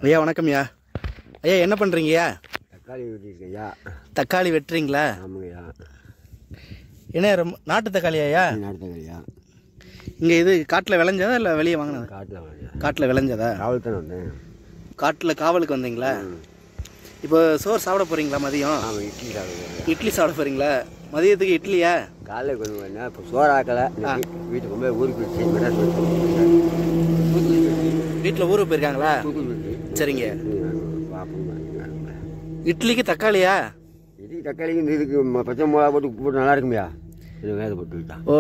ஐயா வணக்கம்யா. ஐயா என்ன பண்ணுறீங்கய்யா? தக்காளி வெட்டிருக்கையா? தக்காளி வெட்டுறீங்களா? ஆமாங்கய்யா. என்ன நாட்டு தக்காளியா? நாட்டு தக்காளியா? இங்கே இது காட்டில் விளைஞ்சதா இல்லை வெளியே வாங்கினதா? காட்டில் விளைஞ்சதா? காவல் தானே வந்தேன். காட்டில் காவலுக்கு வந்தீங்களா? இப்போ சோறு சாப்பிட போகிறீங்களா மதியம்? ஆமாம், இட்லி சாப்பிடுவேன். இட்லி சாப்பிட போகிறீங்களா? மதியத்துக்கு இட்லியா? காலையில் கொண்டு வந்தேன். இப்போ சோறு ஆக்கலை. வீட்டுக்கு போய் ஊருக்கு வச்சு வீட்டில் ஊருக்கு போயிருக்காங்களா? சரிங்க. இட்லிக்கு தக்காளியா? இட்லிக்கு தக்காளிக்கு இதுக்கு பச்சை மிளகா போட்டு உப்பு போட்டு நல்லா இருக்குமையா? இது வேலை போட்டுக்கிட்டா. ஓ,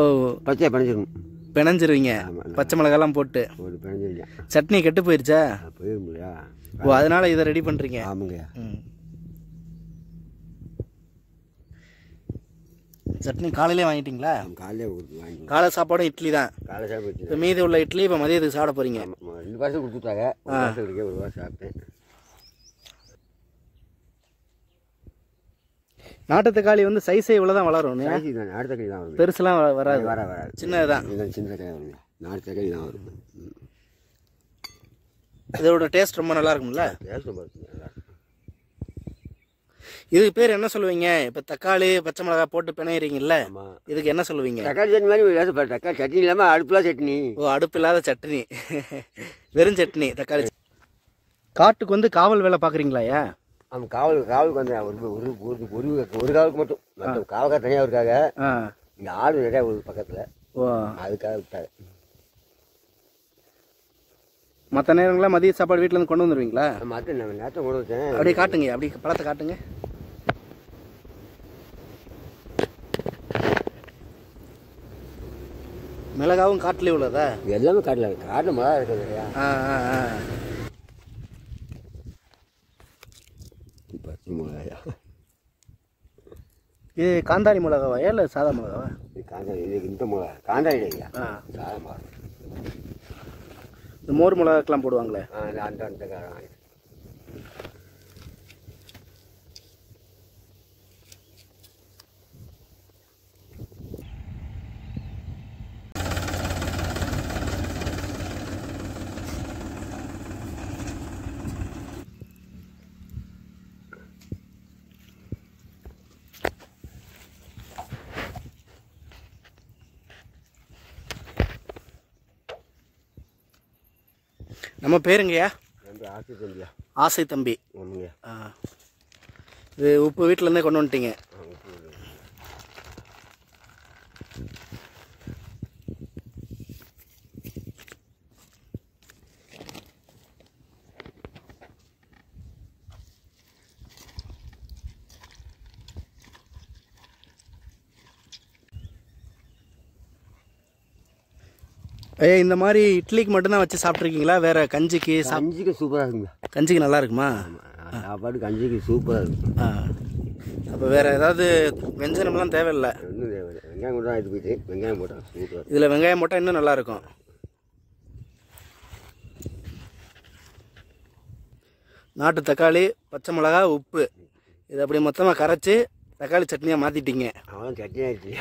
பச்சையை பிணைஞ்சிடணும். பிணைஞ்சிருவீங்க? பச்சை மிளகாலாம் போட்டு பிணைஞ்சிருக்கேன். சட்னி கெட்டு போயிருச்சா? போயிருமையா? ஓ, அதனால இதை ரெடி பண்ணுறீங்க? ஆமாங்கய்யா. சட்னி காலையிலே வாங்கிட்டீங்களா? காலையிலே வாங்கி. காலை சாப்பாடும் இட்லி தான். காலை சாப்பிட்டு இப்போ மீதி உள்ள இட்லி இப்போ மதியத்துக்கு சாப்பிட போகிறீங்க? 2 வருஷம் கொடுத்துட்டாங்க. 1 வருஷம் இருக்கே, 1 வருஷம் சாப்பிட்டேன். நாட்டு தக்காளி வந்து சைஸே இவ்வளோ தான் வளரும். நாட்டு தக்காளி தான் வரும். பெருசுலாம் வராது. வராது. சின்னது தான். சின்ன தக்காளி வருங்க. நாட்டு தக்காளி தான் வரும். இதோட டேஸ்ட் ரொம்ப நல்லா இருக்கும்ல? டேஸ்ட் ரொம்ப நல்லா இருக்கும். இதுக்கு பேர் என்ன சொல்லுவீங்க? இப்போ தக்காளி பச்சை மிளகாய் போட்டு பிணையிறீங்கல்ல, இதுக்கு என்ன சொல்லுவீங்க? தக்காளி சட்னி மாதிரி. தக்காளி சட்னி இல்லாமல் அடுப்பில் சட்னி. ஓ, அடுப்பு இல்லாத சட்னி. வெறும் சட்னி தக்காளி. காட்டுக்கு வந்து காவல் வேலை பார்க்குறீங்களாயா? ஆமாம், காவலுக்கு வந்தேன். ஒரு காவலுக்கு மட்டும். மற்ற காவல்கார தனியாக இருக்காங்க. இந்த ஆடு நிறையா ஒரு பக்கத்தில். ஓ, அதுக்காக விட்டாங்க. மற்ற நேரங்களாம் மதிய சாப்பாடு வீட்டிலேருந்து கொண்டு வந்துடுவீங்களா? மற்ற நேரத்தை கொண்டு வச்சேன். அப்படியே காட்டுங்க, அப்படி பழத்தை காட்டுங்க. மிளகாவும் காட்டிலே உள்ளதா? எல்லாமே காட்டில் மிளகா இருக்குது இல்லையா? பச்சை மிளகாயா? இது காந்தாரி மிளகாவா இல்லை சாதா மிளகாவா? இது காந்தாரி. இது இந்த மிளகா காந்தாரி இல்லையா? சாதா மிளகா. இந்த மோர் மிளகாக்கெல்லாம் போடுவாங்களே? அந்த காரம். நம்ம பேருங்கய்யா? ஆசை தம்பியா? ஆசை தம்பி. ஆமாங்க. இது உப்பு வீட்டிலேருந்தே கொண்டு வந்துட்டீங்க? ஐயா, இந்த மாதிரி இட்லிக்கு மட்டும்தான் வச்சு சாப்பிட்ருக்கீங்களா? வேற கஞ்சிக்கு? கஞ்சிக்கு சூப்பராக இருக்குங்க. கஞ்சிக்கு நல்லா இருக்குமா? சாப்பாடு கஞ்சிக்கு சூப்பராக இருக்கும். அப்போ வேற ஏதாவது வெஞ்சனம்லாம் தேவையில்லை? ஒன்றும் தேவையில்லை. வெங்காயம் கூட எடுத்து போயிட்டு வெங்காயம் போட்டால் சூப்பராக. இதில் வெங்காயம் போட்டால் இன்னும் நல்லா இருக்கும். நாட்டு தக்காளி, பச்சை மிளகா, உப்பு இது அப்படி மொத்தமாக கரைச்சி தக்காளி சட்னியாக மாற்றிட்டீங்க. அவன் சட்னி ஆயிடுச்சு.